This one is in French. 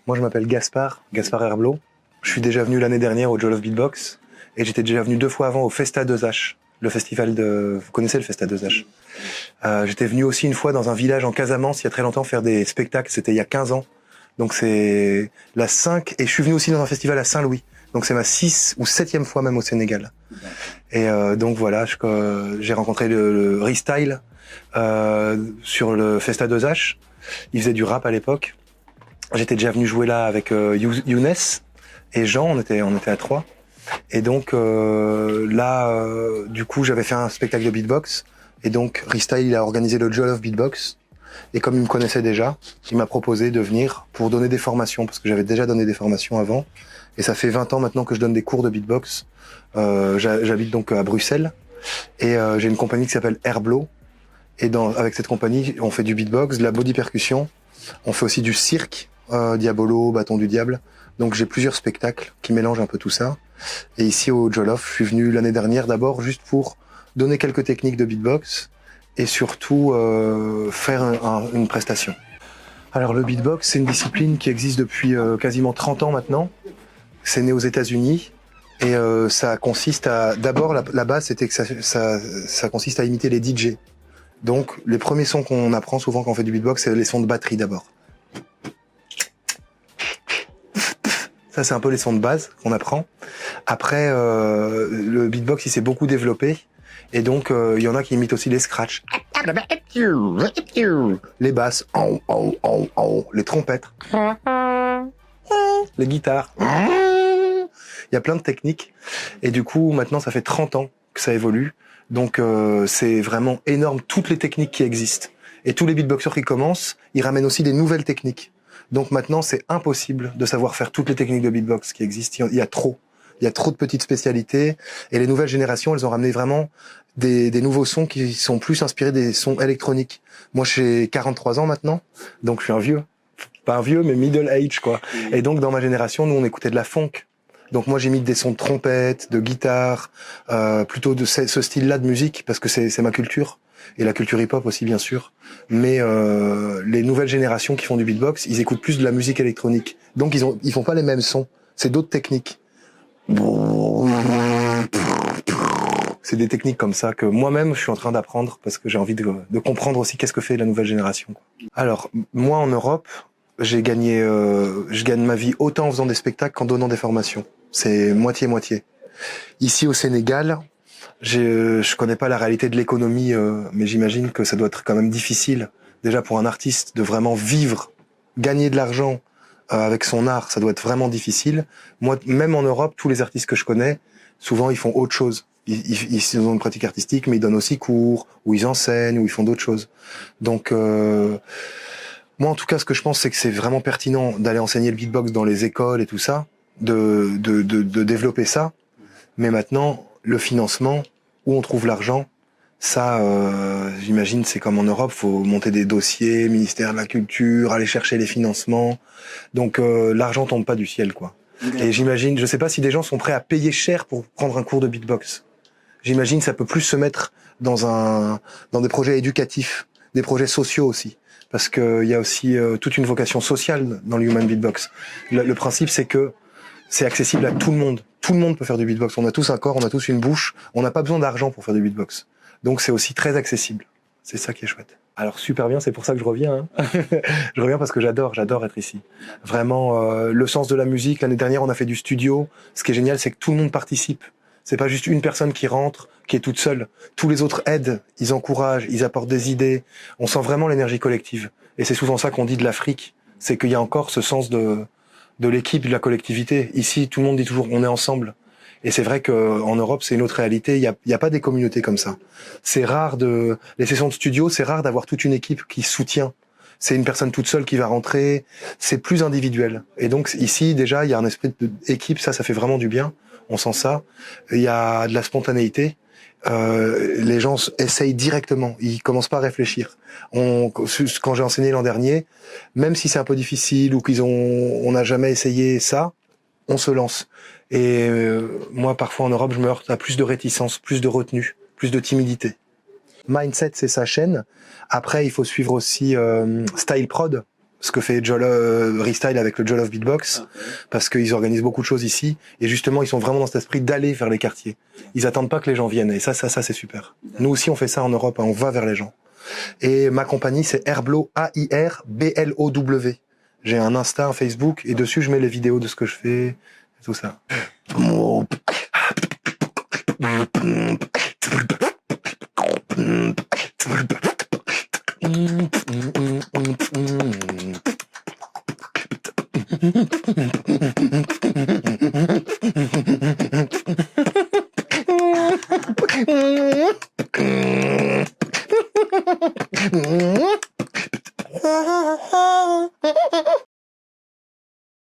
Moi, je m'appelle Gaspard Herblot. Je suis déjà venu l'année dernière au Jollof Beatbox et j'étais déjà venu 2 fois avant au Festa 2H, le festival de... Vous connaissez le Festa 2H? J'étais venu aussi une fois dans un village en Casamance, il y a très longtemps, faire des spectacles. C'était il y a 15 ans. Donc c'est la 5... Et je suis venu aussi dans un festival à Saint-Louis. Donc c'est ma 6 ou 7e fois même au Sénégal. Et donc voilà, j'ai rencontré le Restyle sur le Festa 2H. Il faisait du rap à l'époque. J'étais déjà venu jouer là avec Younes et Jean, on était à 3. Et donc du coup, j'avais fait un spectacle de beatbox. Et donc Restyle, il a organisé le Jollof Beatbox. Et comme il me connaissait déjà, il m'a proposé de venir pour donner des formations, parce que j'avais déjà donné des formations avant. Et ça fait 20 ans maintenant que je donne des cours de beatbox. J'habite donc à Bruxelles. Et j'ai une compagnie qui s'appelle Herblot. Et avec cette compagnie, on fait du beatbox, de la body percussion. On fait aussi du cirque, Diabolo, Bâton du Diable. Donc j'ai plusieurs spectacles qui mélangent un peu tout ça. Et ici au Jollof, je suis venu l'année dernière d'abord juste pour donner quelques techniques de beatbox et surtout faire une prestation. Alors le beatbox, c'est une discipline qui existe depuis quasiment 30 ans maintenant. C'est né aux États-Unis et ça consiste à... D'abord, la base, c'était que ça consiste à imiter les DJ. Donc les premiers sons qu'on apprend souvent quand on fait du beatbox, c'est les sons de batterie d'abord. Ça, c'est un peu les sons de base qu'on apprend. Après, le beatbox, il s'est beaucoup développé. Et donc, il y en a qui imitent aussi les scratchs. Les basses. Les trompettes. Les guitares. Il y a plein de techniques. Et du coup, maintenant, ça fait 30 ans que ça évolue. Donc, c'est vraiment énorme, toutes les techniques qui existent. Et tous les beatboxers qui commencent, ils ramènent aussi des nouvelles techniques. Donc maintenant, c'est impossible de savoir faire toutes les techniques de beatbox qui existent. Il y a trop. Il y a trop de petites spécialités. Et les nouvelles générations, elles ont ramené vraiment des nouveaux sons qui sont plus inspirés des sons électroniques. Moi, j'ai 43 ans maintenant, donc je suis un vieux. Pas un vieux, mais middle age, quoi. Et donc, dans ma génération, nous, on écoutait de la funk. Donc moi, j'imite des sons de trompette, de guitare, plutôt de ce style-là de musique, parce que c'est ma culture. Et la culture hip-hop aussi, bien sûr. Mais les nouvelles générations qui font du beatbox, ils écoutent plus de la musique électronique. Donc ils font pas les mêmes sons. C'est d'autres techniques. C'est des techniques comme ça que moi-même, je suis en train d'apprendre parce que j'ai envie de comprendre aussi qu'est-ce que fait la nouvelle génération. Alors, moi, en Europe, je gagne ma vie autant en faisant des spectacles qu'en donnant des formations. C'est moitié-moitié. Ici, au Sénégal, je connais pas la réalité de l'économie, mais j'imagine que ça doit être quand même difficile, déjà pour un artiste, de vraiment vivre, gagner de l'argent avec son art, ça doit être vraiment difficile. Moi, même en Europe, tous les artistes que je connais, souvent ils font autre chose. Ils ont une pratique artistique, mais ils donnent aussi cours, ou ils enseignent, ou ils font d'autres choses. Donc, moi en tout cas, ce que je pense, c'est que c'est vraiment pertinent d'aller enseigner le beatbox dans les écoles et tout ça, de développer ça. Mais maintenant, le financement, où on trouve l'argent, ça, j'imagine, c'est comme en Europe, faut monter des dossiers, ministère de la Culture, aller chercher les financements. Donc l'argent tombe pas du ciel, quoi. Et j'imagine, je sais pas si des gens sont prêts à payer cher pour prendre un cours de beatbox. J'imagine ça peut plus se mettre dans des projets éducatifs, des projets sociaux aussi. Parce que il y a aussi toute une vocation sociale dans le human beatbox. Le principe, c'est que c'est accessible à tout le monde. Tout le monde peut faire du beatbox. On a tous un corps, on a tous une bouche. On n'a pas besoin d'argent pour faire du beatbox. Donc c'est aussi très accessible. C'est ça qui est chouette. Alors super bien, c'est pour ça que je reviens. Hein. Je reviens parce que j'adore être ici. Vraiment, le sens de la musique. L'année dernière, on a fait du studio. Ce qui est génial, c'est que tout le monde participe. C'est pas juste une personne qui rentre, qui est toute seule. Tous les autres aident, ils encouragent, ils apportent des idées. On sent vraiment l'énergie collective. Et c'est souvent ça qu'on dit de l'Afrique. C'est qu'il y a encore ce sens de l'équipe, de la collectivité. Ici, tout le monde dit toujours, on est ensemble. Et c'est vrai qu'en Europe, c'est une autre réalité. Il y a pas des communautés comme ça. C'est rare les sessions de studio, c'est rare d'avoir toute une équipe qui soutient. C'est une personne toute seule qui va rentrer. C'est plus individuel. Et donc, ici, déjà, il y a un esprit d'équipe. Ça fait vraiment du bien. On sent ça. Il y a de la spontanéité. Les gens essayent directement. Ils commencent pas à réfléchir. Quand j'ai enseigné l'an dernier, même si c'est un peu difficile ou on n'a jamais essayé ça, on se lance. Et moi, parfois en Europe, je me heurte à plus de réticence, plus de retenue, plus de timidité. Mindset, c'est sa chaîne. Après, il faut suivre aussi Style Prod. ce que fait Restyle avec le Jollof Beatbox, parce qu'ils organisent beaucoup de choses ici, et justement ils sont vraiment dans cet esprit d'aller vers les quartiers. Ils attendent pas que les gens viennent, et ça c'est super. Nous aussi on fait ça en Europe, hein, on va vers les gens. Et ma compagnie c'est Airblow, A-I-R-B-L-O-W. J'ai un Insta, un Facebook, et dessus je mets les vidéos de ce que je fais, et tout ça.